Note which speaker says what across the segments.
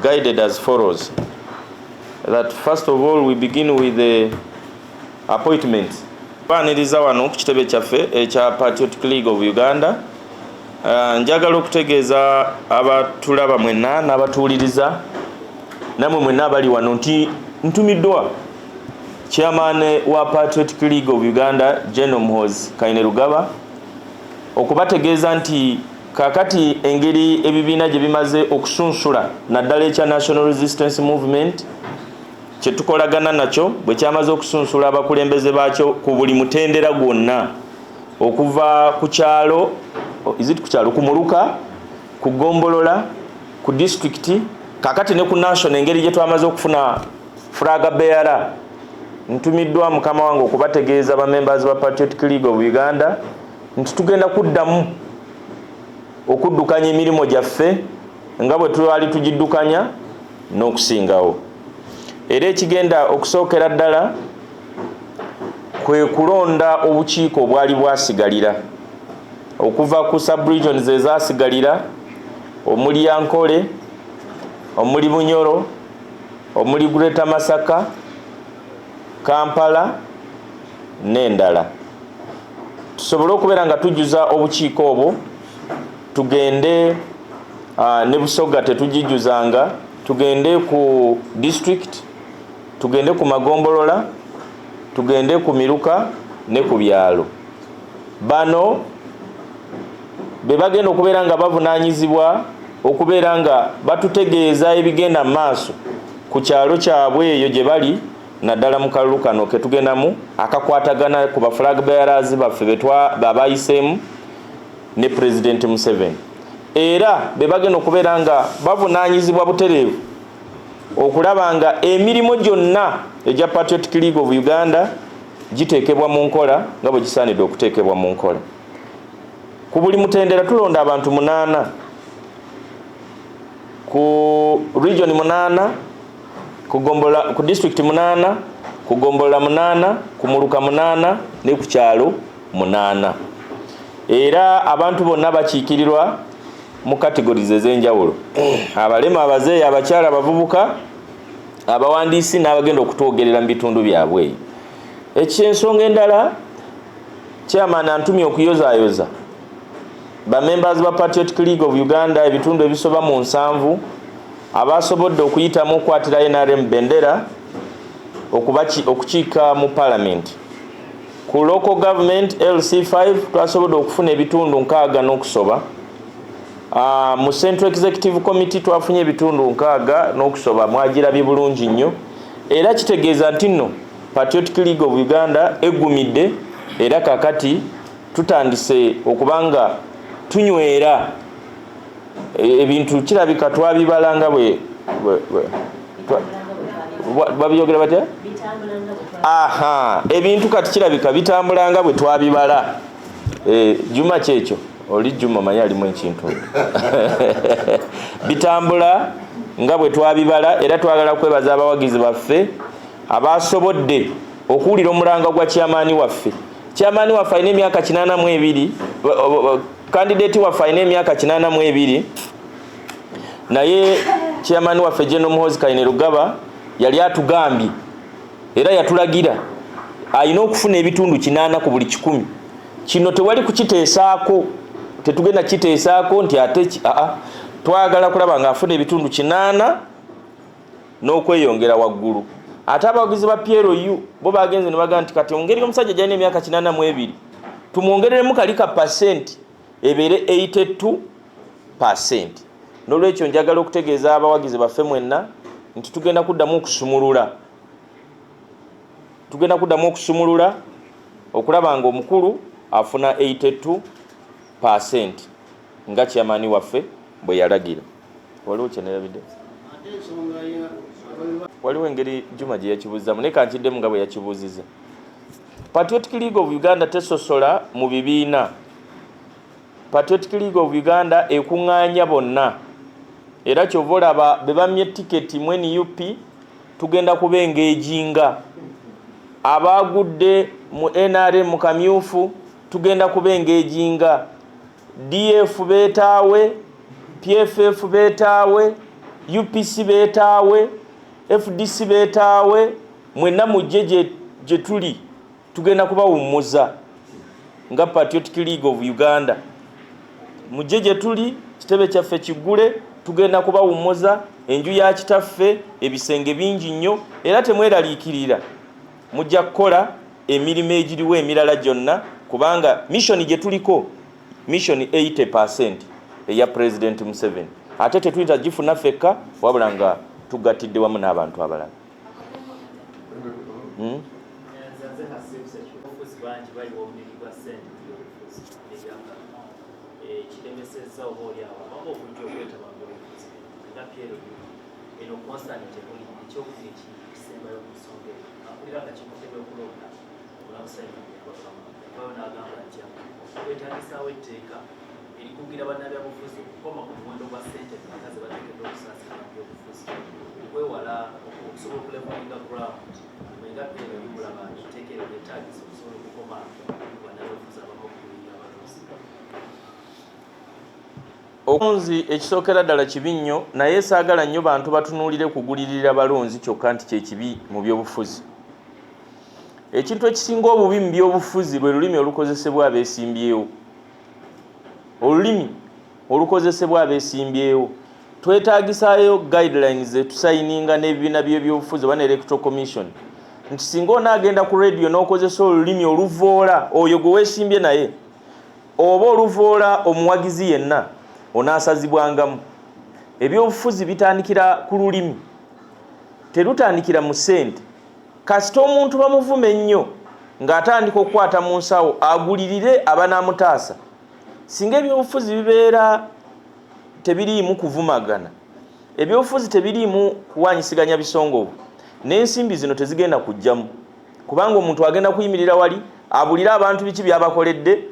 Speaker 1: guided as follows. That first of all we begin with the appointments. Paneliza wano ku kitebe kyaffe ekya Patriotic League of Uganda. Njagala okutegeeza abatulaba mwenna n'abatuuliriza namwe mwenna abali wano nti ntumiddwa chairman wa Patriotic League of Uganda General Muhoozi Kainerugaba okubategeeza nti kakati engeri ebibiina gye bimaze okusunsula naddala ekya National Resistance Movement kyetukolagana nakyo bwe kyamaze okusunsula abakulembeze baakyo ku buli mutendera gwonna okuva ku kyalo ku Muluka, ku Gombolola, ku district, kakati ne ku national engeri gye twamaze okufuna flag bearer. Ntumiddwa mukama wange okubategeeza ba members ba Patriotic League of Uganda nti tugenda kuddamu okuddukanya emirimu gyaffe nga bwe twali tugiddukanya n'okusingawo. Era ekigenda okusookera ddala kwe kulonda obukiiko obwali bwasigalira okuva ku sub-regions ezasigalira omuli Yankole, omuli Bunyoro, omuli Greater Masaka, Kampala n'endala. Tusobole okubeera nga tujjuza obukiiko obwo, tugende ne Busoga tetugijjuzanga, tugende ku district, tugende ku Magombolola, tugende ku Miruka ne ku byalo. Bano be bagenda okubeera nga bavunaanyizibwa okubeera nga batutegeeza ebigenda maaso ku kyalo kyabwe eyo gye bali naddala mu kalulu kano ke tugendamu akakwatagana ku ba flag bearers baffe babayiseemu ne President Museveni. Era be bagenda okubeera nga bavunaanyizibwa butereevu okulaba nga emirimu gyonna egya Patriotic League of Uganda giteekebwa mu nkola nga bwe gisaanidde okuteekebwa mu nkola. Ku buli mutendera tulonda abantu 8, ku region 8, ku district 8, ku Gombolola 8, ku Muluka 8 ne ku kyalo 8. Era abantu bonna bakiikirirwa mu categories ez'enjawulo. Abalema, abazeeyi, abakyala, abavubuka, abawandiisi n'abagenda okutwogerera mu bitundu byabwe. Ekyensonga endala chairman antumye okuyozaayoza ba members ba Patriotic League of Uganda ebitundu ebisoba mu 7 abasobodde okuyitamu okwatira NRM bendera okukiika mu parliament. Ku local government LC5 twasobodde okufuna ebitundu 6 n'okusoba. Mu Central Executive Committee twafunye ebitundu 6 n'okusoba, mwagirabye bulungi nnyo. Era kitegeeza nti nno Patriotic League of Uganda eggumidde era kakati tutandise okubanga tunywera ebintu kirabika twabibalanga bwe babiyogera batya? Ebintu kati kirabika bitambulanga bwe twabibala. Juma kyekyo oli Juma manyi alimu ekintu bitambula nga bwe twabibala. Era twagala kwebaza abawagizi baffe abasobodde okuwulira omulanga gwa chairman waffe. Chairman waffe alina emyaka 82, candidate waffe alina emyaka 82, naye chairman waffe General Muhoozi Kainerugaba yali atugambye era yatulagira alina okufuna ebitundu 8 ku buli 100. Kino tewali kukiteesaako, tetugenda kiteesaako nti ate twagala kulaba nga afuna ebitundu 8 n'okweyongera waggulu. Ate abawagizi ba PLU bo bagenze ne bagamba nti kati ongeri omusajja gyalina emyaka 82 tumwongereremu kali ka percent ebeere 82%. N'olwekyo njagala okutegeeza abawagizi baffe mwenna nti tugenda kuddamu okusumulula okulaba nga omukulu afuna 82% nga chairman waffe bwe yalagira. Waliwo kyenerabidde? Waliwo engeri Juma gye yakibuuzamu naye kankiddemu nga bwe yakibuuziza. Patriotic League of Uganda tesosola mu bibiina. Patriotic League of Uganda ekuŋŋaanya bonna. Era kyova olaba be bamye tiketi mu NUP tugenda kubengeejinga. Abagudde mu NRM mu kamyufu tugenda kubengeejinga. DF beetaawe, PFF beetaawe, UPC betaawe, FDC betaawe, mwenna mujje gye tuli tugenda kubawummuza nga Patriotic League of Uganda. Mujje gye tuli, kitebe kyaffe kigule, tugenda kubawummuza enju ya kitaffe, ebisenge bingi nnyo, era temweraliikirira mujja kukola emirimu egiriwo emirala gyonna, kubanga mission gye tuliko mission 80% eya President Museveni. Ate tetuyinza gifuna ffekka wabula nga tugattidde wamu n'abantu abalala. Okunzi ekisookera ddala kibi nnyo, naye saagala nnyo bantu batunuulire kugulirira balonzi kyokka nti kyekibi mu byobufuzi. Ekintu ekisinga obubi mu byobufuzi lwe lulimi olukozesebwa abeesimbyewo. Olulimi olukozesebwa abeesimbyewo. Twetaagisayo guidelines zetusayininga n'ebibiina by'ebyobufuzi oba ne Electoral Commission. Nti singa onaagenda ku radio n'okozesa olulimi oluvoola oyo gwe weesimbye naye, oba oluvoola omuwagizi yenna, onaasazibwangamu. Ebyobufuzi bitandikira ku lulimi, terutandikira mu ssente. Kasita omuntu bamuvume ennyo ng'atandika okukwata mu nsawo agulirire abanaamutaasa. Singa ebyobufuzi bibeera tebiriimu kuvumagana, ebyobufuzi tebiriimu kuwanyisiganya bisongovu, n'ensimbi zino tezigenda kujjamu, kubanga omuntu agenda kuyimirira wali abulira abantu biki byabakoledde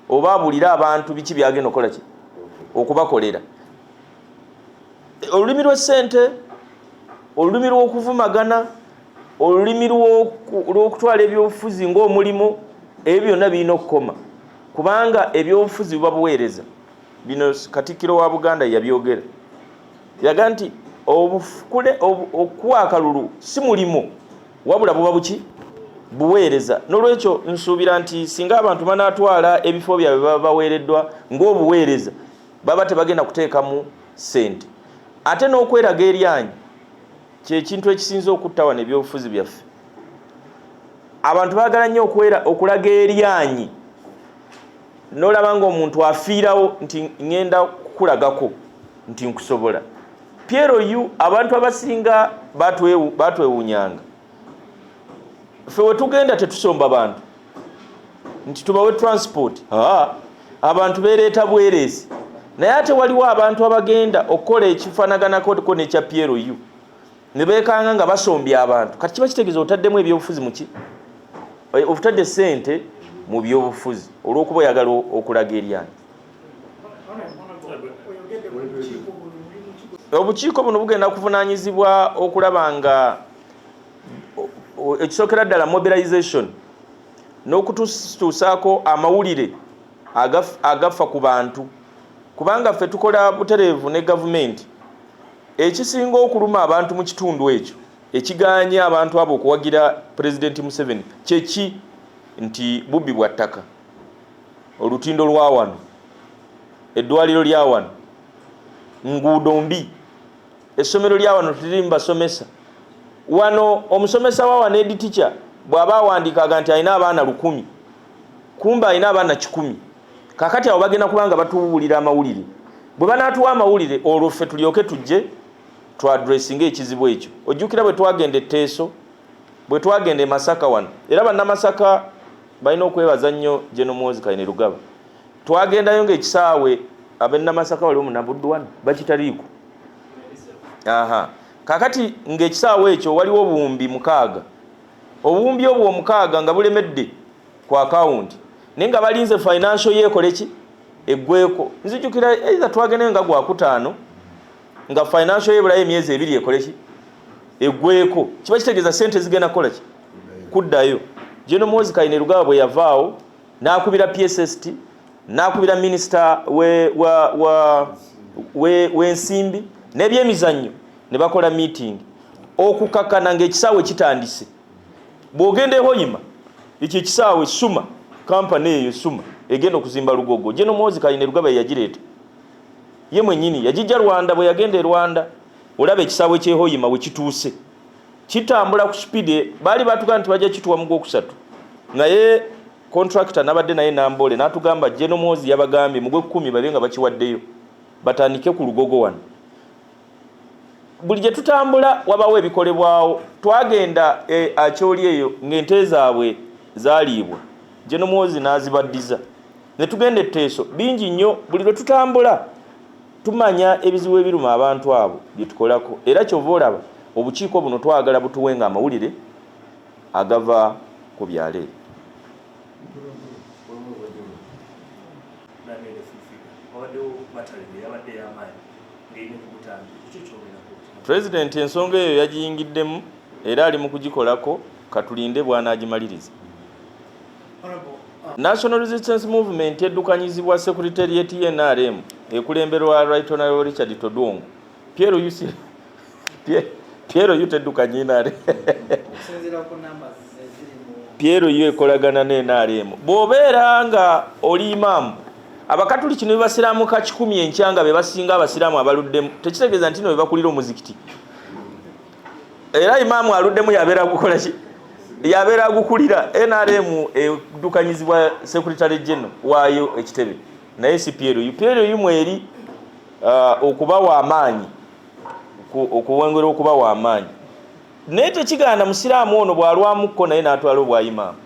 Speaker 1: oba abulira abantu biki byagenda okukola ki okubakolera. Olulimi lw'essente, olulimi lw'okuvumagana, olulimi lw'okutwala ebyobufuzi ng'omulimu, ebyo byonna birina okukoma, kubanga ebyobufuzi buba buweereza. Bino Katikkiro wa Buganda yabyogera, yaga nti okuwa akalulu si mulimo wabula buba buki buweereza. N'olwekyo nsuubira nti singa abantu banaatwala ebifo byabwe baba baweereddwa ng'obuweereza, baba tebagenda kuteekamu ssente. Ate n'okweraga eryanyi kyekintu ekisinza okutta wano ebyobufuzi byaffe. Abantu baagala nnyo okulaga eryanyi, n'olaba ng'omuntu afiirawo nti ngenda kukulagako nti nkusobola. PLU abantu abasinga batwewuunyanga. Ffe we tugenda tetusomba bantu nti tubawe transport, abantu beereeta bwereesi. Naye ate waliwo abantu abagenda okukola ekifaanaganako n'ekya PLU ne beekanga nga basombye abantu. Kati kiba kitegeeza otaddemu ebyobufuzi muki? Obutadde ssente mu byobufuzi olw'okuba oyagala okulaga eryanyi. Obukiiko buno bugenda kuvunaanyizibwa okulaba nga ekisookera ddala mobilization n'okutuusaako amawulire agafa ku bantu, kubanga ffe tukola butereevu ne gavumenti. Ekisinga okuluma abantu mu kitundu ekyo ekiganye abantu abo okuwagira President Museveni kyeki nti bubbi bwa ttaka, olutindo lwa wano, eddwaliro lya wano, nguudo mbi, essomero lya wano teririmu basomesa. Wano omusomesa wa wano edi teacher bw'aba awandiikaga nti alina abaana 100, kumba alina abaana 100. Kakati abo bagenda kubanga batuwulira amawulire. Bwe banaatuwa amawulire olwo ffe tulyoke tujje tu addressinga ekizibu ekyo. Ojjukira bwe twagenda Teeso, bwe twagenda e Masaka wano, era bannamasaka balina okwebaza nnyo General Muhoozi Kainerugaba. Twagendayo ng'ekisaawe ab'ennamasaka waliwo munabuddwana bakitaliiko. Kakati ng'ekisaawe ekyo waliwo obuwumbi 6. Obuwumbi obwo 6 nga bulemedde ku akawunti, naye nga balinze financial yeekole ki eggweko. Nzijukira either twagendayo nga gwakutaano nga financial yebulayo emyezi 2 ekole ki eggweko. Kiba kitegeeza ssente zigenda kukola ki kuddayo. General Muhoozi Kainerugaba bwe yavaawo n'akubira PSST, n'akubira minisita w'ensimbi n'ebyemizannyo ne bakola meeting okukakana ng'ekisaawe kitandise. Bw'ogenda Hoima ekyo ekisaawe Suma company eyo Suma egenda okuzimba Lugogo General Muhoozi Kayine Lugaba yagireeta ye mwennyini yagijja Rwanda. Bwe yagenda e Rwanda olaba ekisaawe ky'e Hoima we kituuse kitambula ku speed. Baali batugamba nti bajja kituwa mu Gwokusatu naye contractor nabadde naye Nambole n'atugamba General Muhoozi yabagambye mu Gw'ekkumi babe nga bakiwaddeyo batandike ku Lugogo wano. Buli gye tutambula wabawo ebikolebwawo. Twagenda Akyoli eyo ng'ente zaabwe zaaliibwa General Muhoozi n'azibaddiza ne tugenda Etteeso bingi nnyo. Buli lwe tutambula tumanya ebizibu ebiruma abantu abo bye tukolako era kyova olaba obukiiko buno twagala butuwenga amawulire agava ku byalo ebyo. President ensonga eyo yagiyingiddemu era ali mu kugikolako katulinde bw'anaagimaliriza. National Resistance Movement eddukanyizibwa Secretariat NRM ekulemberwa Right Honorable Richard Todongo. Piero yu teddukanye NRM. Piero yu ekolagana ne NRM. Bw'obeera nga oli imaamu Abakatuliki ne basiraamu ka 10 enkyanga be basinga abasiraamu abaluddemu tekitegeeza nti no be bakulira omuzikiti. Era imaamu aluddemu yabeera gukola ki? Yabeera gukulira NRM eddukanyizibwa Secretary General waayo ekitebe naye si Piero yu mweri okuba wa amaanyi okuwengera okuba wa amaanyi naye tekigaana musiraamu ono bw'alwamukko naye n'atwala obwa imaamu.